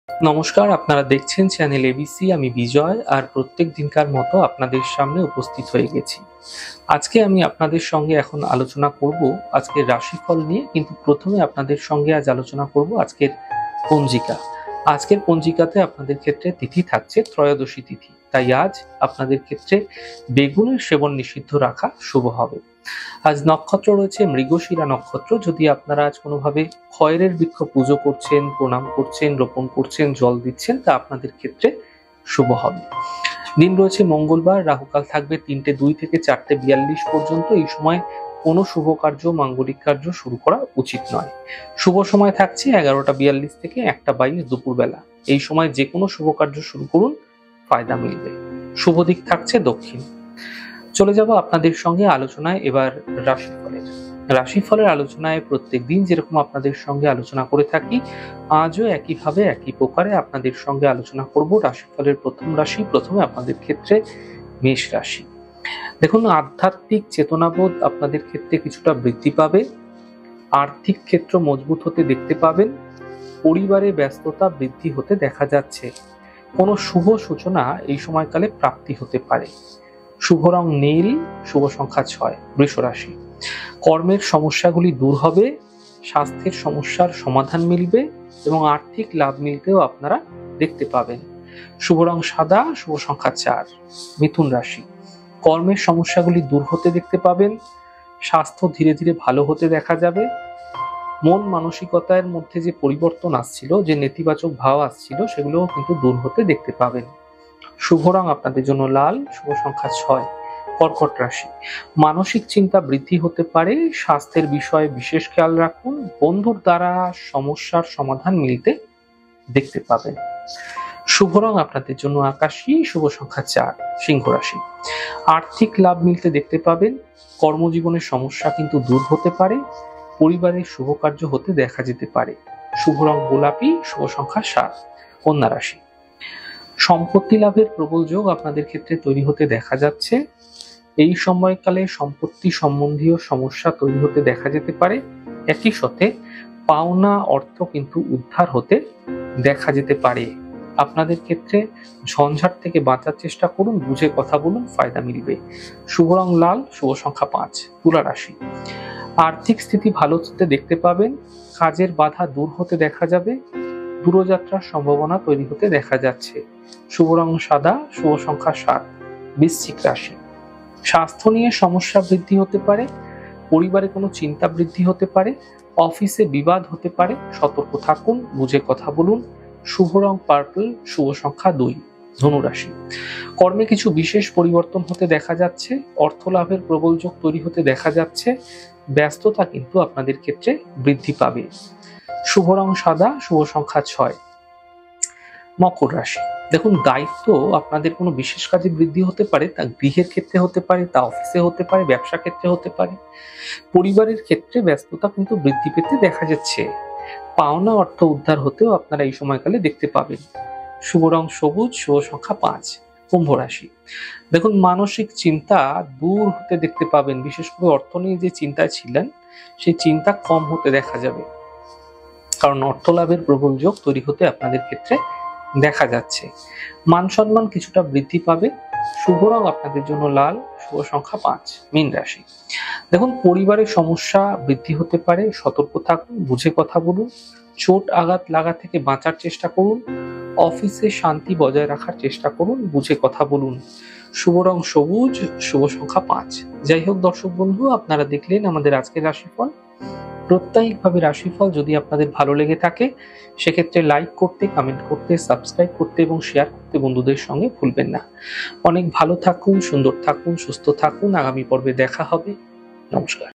নমস্কার, আপনারা দেখছেন চ্যানেল এবিসি। আমি বিজয়, আর প্রত্যেক দিনকার মতো আপনাদের সামনে উপস্থিত হয়ে গেছি। আজকে আমি আপনাদের সঙ্গে এখন আলোচনা করব আজকের রাশিফল নিয়ে, কিন্তু প্রথমে আপনাদের সঙ্গে আজ আলোচনা করব আজকের পঞ্জিকা। আজকের পঞ্জিকাতে আপনাদের ক্ষেত্রে তিথি থাকছে ত্রয়োদশী তিথি, তাই আজ আপনাদের ক্ষেত্রে বেগুনের সেবন নিষিদ্ধ রাখা শুভ হবে। আজ নক্ষত্র রয়েছে মৃগশিরা নক্ষত্র। যদি আপনারা আজ কোনোভাবে খয়েরের বৃক্ষ পুজো করছেন, প্রণাম করছেন, রোপণ করছেন, জল দিচ্ছেন, তা আপনাদের ক্ষেত্রে শুভ হবে। দিন রয়েছে মঙ্গলবার, রাহুকাল থাকবে 3টে 2 থেকে 4টে 42 পর্যন্ত। এই সময় কোনো শুভ কার্য, মাঙ্গলিক কার্য শুরু করা উচিত নয়। শুভ সময় থাকছে 11টা 42 থেকে 1টা 22 দুপুরবেলা। এই সময় যে কোনো শুভ কার্য শুরু করুন, ফায়দা মিলবে। শুভ দিক থাকছে দক্ষিণ। চলে যাব আপনাদের সঙ্গে আলোচনায় এবার রাশিফলের আলোচনায় প্রত্যেক দিন যেরকম আপনাদের সঙ্গে আলোচনা করে থাকি, আজও একইভাবে একই প্রকারে আপনাদের সঙ্গে আলোচনা করব রাশিফলের প্রথম রাশি। প্রথমে আপনাদের ক্ষেত্রে মেষ রাশি। দেখুন, আধ্যাত্মিক চেতনাবোধ আপনাদের ক্ষেত্রে কিছুটা বৃদ্ধি পাবে। আর্থিক ক্ষেত্র মজবুত হতে দেখতে পাবেন। পরিবারে ব্যস্ততা বৃদ্ধি হতে দেখা যাচ্ছে। কোনো শুভ সূচনা এই সময়কালে প্রাপ্তি হতে পারে। শুভ রং নীল, শুভ সংখ্যা 6। বৃষ রাশি। কর্মের সমস্যাগুলি দূর হবে, স্বাস্থ্যের সমস্যার সমাধান মিলবে এবং আর্থিক লাভ মিলতেও আপনারা দেখতে পাবেন। শুভ রং সাদা, শুভ সংখ্যা 4। মিথুন রাশি। কর্মের সমস্যাগুলি দূর হতে দেখতে পাবেন। স্বাস্থ্য ধীরে ধীরে ভালো হতে দেখা যাবে। মন মানসিকতার মধ্যে যে পরিবর্তন আসছিল, যে নেতিবাচক ভাব আসছিল, সেগুলোও কিন্তু দূর হতে দেখতে পাবেন। শুভ রং আপনাদের জন্য লাল, শুভ সংখ্যা 6। কর্কট রাশি। মানসিক চিন্তা বৃদ্ধি হতে পারে। স্বাস্থ্যের বিষয়ে বিশেষ খেয়াল রাখুন। বন্ধুর দ্বারা সমস্যার সমাধান মিলতে দেখতে পাবেন। শুভ রং আপনাদের জন্য আকাশী, শুভ সংখ্যা 4। সিংহ রাশি। আর্থিক লাভ মিলতে দেখতে পাবেন। কর্মজীবনের সমস্যা কিন্তু দূর হতে পারে। পরিবারের শুভ কার্য হতে দেখা যেতে পারে। শুভ রং গোলাপি, শুভ সংখ্যা 7। কন্যা রাশি। সম্পত্তি লাভের প্রবল যোগ আপনাদের ক্ষেত্রে তৈরি হতে দেখা যাচ্ছে। এই সময়কালে সম্পত্তি সম্বন্ধীয় সমস্যা তৈরি হতে দেখা যেতে পারে। একই সাথে পাওনা অর্থ কিন্তু উদ্ধার হতে দেখা যেতে পারে। আপনাদের ক্ষেত্রে ঝঞ্ঝাট থেকে বাঁচার চেষ্টা করুন, বুঝে কথা বলুন, ফায়দা মিলবে। শুভ রং লাল, শুভ সংখ্যা 5। তুলা রাশি। আর্থিক স্থিতি ভালো হতে দেখতে পাবেন। কাজের বাধা দূর হতে দেখা যাবে। দূরযাত্রার সম্ভাবনা তৈরি হতে দেখা যাচ্ছে। শুভ রং সাদা, শুভ সংখ্যা 7। বৃশ্চিক রাশি। স্বাস্থ্য নিয়ে সমস্যা বৃদ্ধি হতে পারে। পরিবারে কোনো চিন্তা বৃদ্ধি হতে পারে। অফিসে বিবাদ হতে পারে। সতর্ক থাকুন, বুঝে কথা বলুন। শুভ রং পার্পল, শুভ সংখ্যা 2। ধনু রাশি। কর্মে কিছু বিশেষ পরিবর্তন হতে দেখা যাচ্ছে। অর্থ লাভের প্রবল যোগ তৈরি হতে দেখা যাচ্ছে। ব্যস্ততা কিন্তু আপনাদের ক্ষেত্রে বৃদ্ধি পাবে। শুভ রং সাদা, শুভ সংখ্যা 6। মকর রাশি। দেখুন, দায়িত্ব আপনাদের কোনো বিশেষ কাজে বৃদ্ধি হতে পারে। তা গৃহের ক্ষেত্রে হতে পারে, তা অফিসে হতে পারে, ব্যবসা ক্ষেত্রে হতে পারে। পরিবারের ক্ষেত্রে ব্যস্ততা কিন্তু বৃদ্ধি পেতে দেখা যাচ্ছে। পাওনা অর্থ উদ্ধার হতেও আপনারা এই সময়কালে দেখতে পাবেন। শুভ রং সবুজ, শুভ সংখ্যা 5। কুম্ভ রাশি। দেখুন, মানসিক চিন্তা দূর হতে দেখতে পাবেন। বিশেষ করে অর্থ নিয়ে যে চিন্তায় ছিলেন, সেই চিন্তা কম হতে দেখা যাবে, কারণ অর্থ লাভের প্রবল যোগ তৈরি হতে আপনাদের ক্ষেত্রে দেখা যাচ্ছে। মান সম্মান কিছুটা বৃদ্ধি পাবে। শুভ রং আপনাদের জন্য লাল, শুভ সংখ্যা 5। মীন রাশি। দেখুন, পরিবারের সমস্যা বৃদ্ধি হতে পারে। সতর্ক থাকুন, বুঝে কথা বলুন। চোট আঘাত লাগা থেকে বাঁচার চেষ্টা করুন। অফিসে শান্তি বজায় রাখার চেষ্টা করুন, বুঝে কথা বলুন। শুভ রং সবুজ, শুভ সংখ্যা 5। যাই হোক দর্শক বন্ধু, আপনারা দেখলেন আমাদের আজকের রাশিফল। প্রত্যেকভাবে রাশিফল যদি আপনাদের ভালো লেগে থাকে, সেক্ষেত্রে লাইক করতে, কমেন্ট করতে, সাবস্ক্রাইব করতে এবং শেয়ার করতে বন্ধুদের সঙ্গে ভুলবেন না। অনেক ভালো থাকুন, সুন্দর থাকুন, সুস্থ থাকুন। আগামী পর্বে দেখা হবে। নমস্কার।